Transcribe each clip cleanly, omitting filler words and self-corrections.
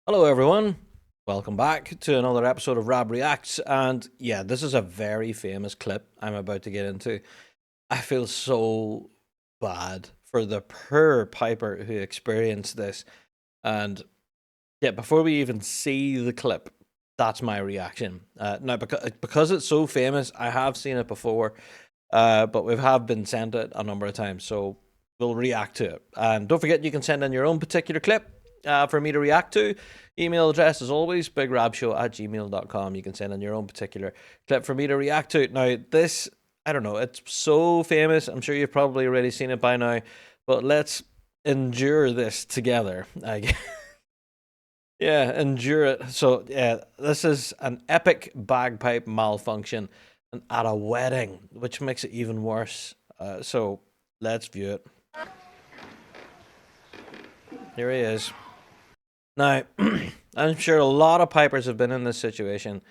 Hello, everyone. Welcome back to another episode of Rab Reacts. And yeah, this is a very famous clip I'm about to get into. I feel so bad for the poor Piper who experienced this. And yeah, before we even see the clip, that's my reaction. Now, because it's so famous, I have seen it before, but we have been sent it a number of times. So we'll react to it. And don't forget, you can send in your own particular clip for me to react to. Email address, as always, bigrabshow@gmail.com. You can send in your own particular clip for me to react to. Now, this, I don't know, it's so famous. I'm sure you've probably already seen it by now, but let's endure this together. Yeah, endure it. So, yeah, this is an epic bagpipe malfunction and at a wedding, which makes it even worse. So, let's view it. Here he is. Now, I'm sure a lot of pipers have been in this situation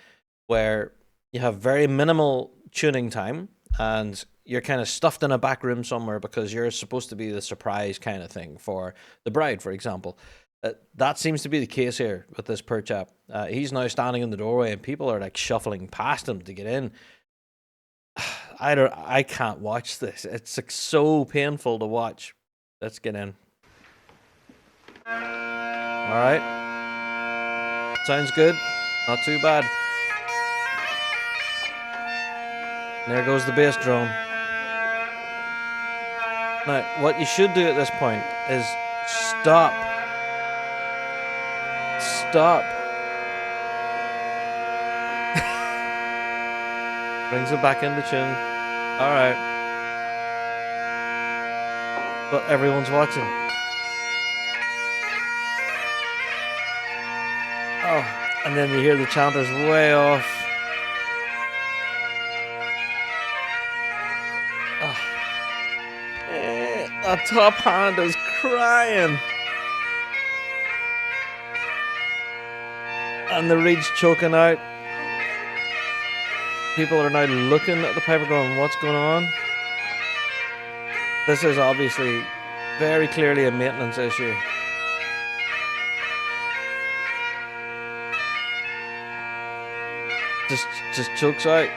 where you have very minimal tuning time and you're kind of stuffed in a back room somewhere because you're supposed to be the surprise kind of thing for the bride, for example. That seems to be the case here with this poor chap. He's now standing in the doorway and people are like shuffling past him to get in. I can't watch this. It's like so painful to watch. Let's get in. All right. Sounds good. Not too bad. There goes the bass drum. Now, what you should do at this point is stop. Stop. Brings it back into tune. Alright. But everyone's watching. Oh, and then you hear the chanters way off. Oh. That top hand is crying. And the reed's choking out. People are now looking at the piper going, what's going on? This is obviously very clearly a maintenance issue. Just chokes out.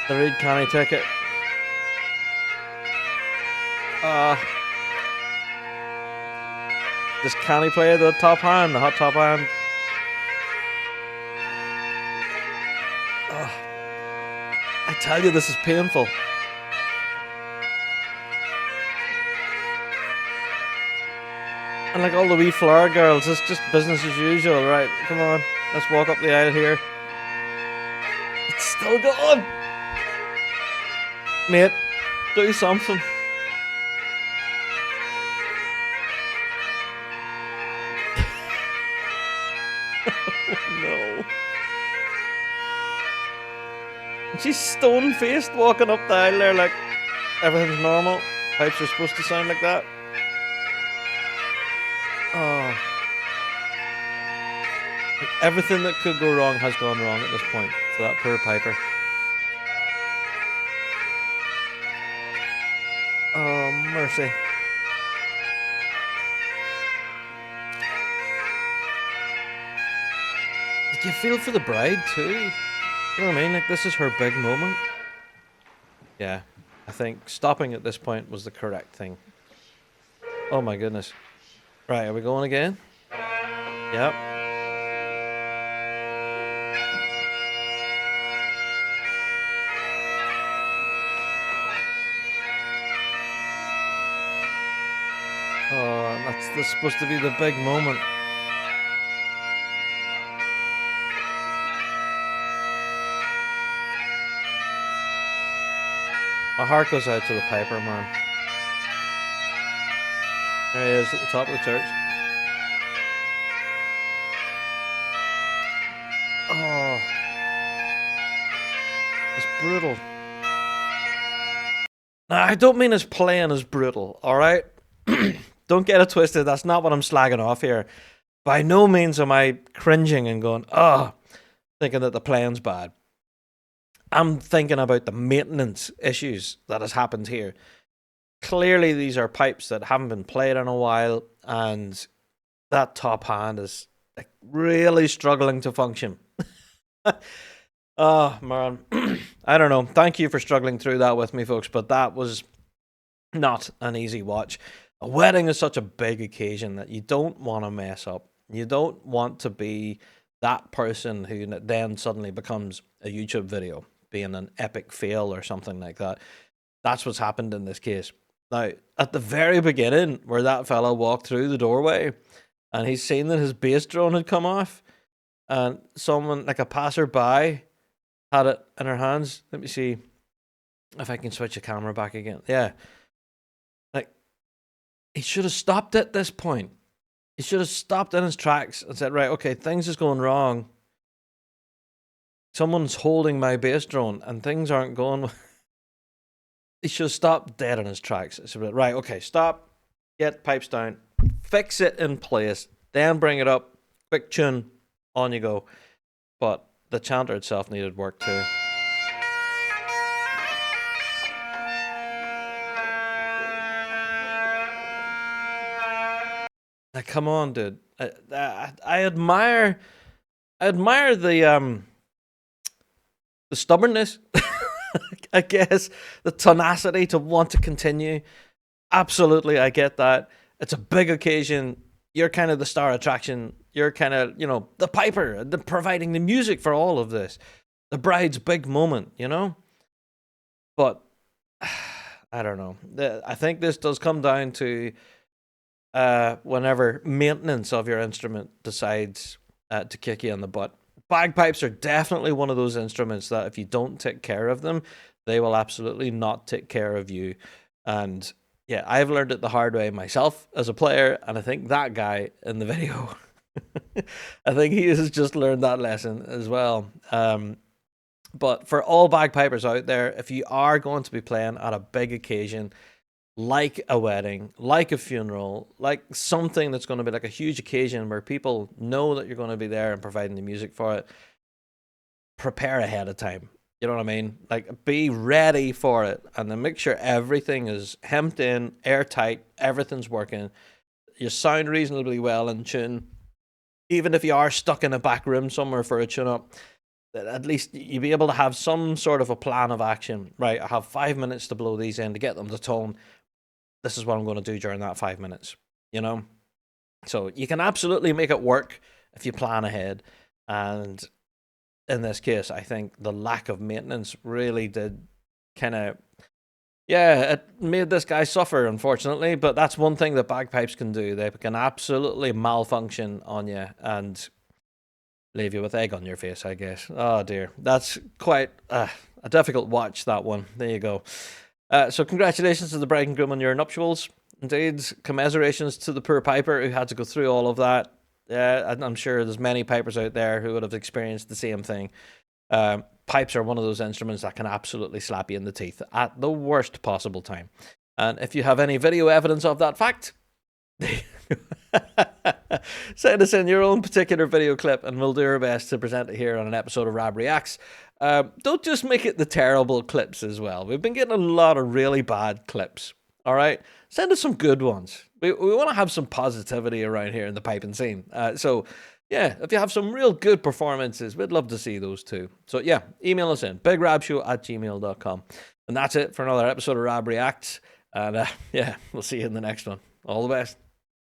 The reed can't take it. Just can he play the top hand, the hot top hand? I tell you, this is painful. And like all the wee flower girls, it's just business as usual, right? Come on, let's walk up the aisle here. It's still going! Mate, do something. No. And she's stone-faced walking up the aisle there like everything's normal. Pipes are supposed to sound like that. Oh. Like everything that could go wrong has gone wrong at this point for that poor piper. Oh, mercy. Did you feel for the bride too? You know what I mean? Like, this is her big moment. Yeah, I think stopping at this point was the correct thing. Oh my goodness. Right, are we going again? Yep. Oh, that's supposed to be the big moment. My heart goes out to the piper, man. There he is at the top of the church. Oh, it's brutal. Now, I don't mean his playing is brutal, alright? Don't get it twisted, that's not what I'm slagging off here. By no means am I cringing and going, oh, thinking that the playing's bad. I'm thinking about the maintenance issues that has happened here. Clearly, these are pipes that haven't been played in a while, and that top hand is like really struggling to function. Oh man, I don't know. Thank you for struggling through that with me, folks. But that was not an easy watch. A wedding is such a big occasion that you don't want to mess up. You don't want to be that person who then suddenly becomes a YouTube video, being an epic fail or something like that. That's what's happened in this case. Now, at the very beginning, where that fella walked through the doorway and he's seen that his bass drone had come off, and someone, like a passerby, had it in her hands. Let me see if I can switch the camera back again. Yeah. Like, he should have stopped at this point. He should have stopped in his tracks and said, right, okay, things is going wrong. Someone's holding my bass drone and things aren't going. He should have stopped dead in his tracks. So, right, okay, stop, get pipes down, fix it in place, then bring it up, quick tune, on you go. But the chanter itself needed work too. Like, come on, dude. I admire the stubbornness, I guess, the tenacity to want to continue. Absolutely, I get that. It's a big occasion. You're kind of the star attraction. You're kind of, the piper, providing the music for all of this. The bride's big moment, But I don't know. I think this does come down to whenever maintenance of your instrument decides to kick you in the butt. Bagpipes are definitely one of those instruments that if you don't take care of them, they will absolutely not take care of you. And yeah, I've learned it the hard way myself as a player, and I think that guy in the video, I think he has just learned that lesson as well. But for all bagpipers out there, if you are going to be playing at a big occasion, like a wedding, like a funeral, like something that's going to be like a huge occasion where people know that you're going to be there and providing the music for it, prepare ahead of time. You know what I mean? Like, be ready for it, and then make sure everything is hemmed in, airtight, everything's working, you sound reasonably well in tune. Even if you are stuck in a back room somewhere for a tune-up, at least you'll be able to have some sort of a plan of action. Right, I have 5 minutes to blow these in to get them to tone. This is what I'm going to do during that 5 minutes, So you can absolutely make it work if you plan ahead. And in this case, I think the lack of maintenance really did it made this guy suffer, unfortunately. But that's one thing that bagpipes can do. They can absolutely malfunction on you and leave you with egg on your face, I guess. Oh dear, that's quite a difficult watch, that one. There you go. So congratulations to the bride and groom on your nuptials. Indeed, commiserations to the poor piper who had to go through all of that. I'm sure there's many pipers out there who would have experienced the same thing. Pipes are one of those instruments that can absolutely slap you in the teeth at the worst possible time. And if you have any video evidence of that fact, send us in your own particular video clip and we'll do our best to present it here on an episode of Rab Reacts. Don't just make it the terrible clips as well. We've been getting a lot of really bad clips. All right, send us some good ones. We want to have some positivity around here in the piping scene. So yeah, if you have some real good performances, we'd love to see those too. So yeah, email us in bigrabshow@gmail.com. And that's it for another episode of Rab Reacts. And yeah, we'll see you in the next one. All the best.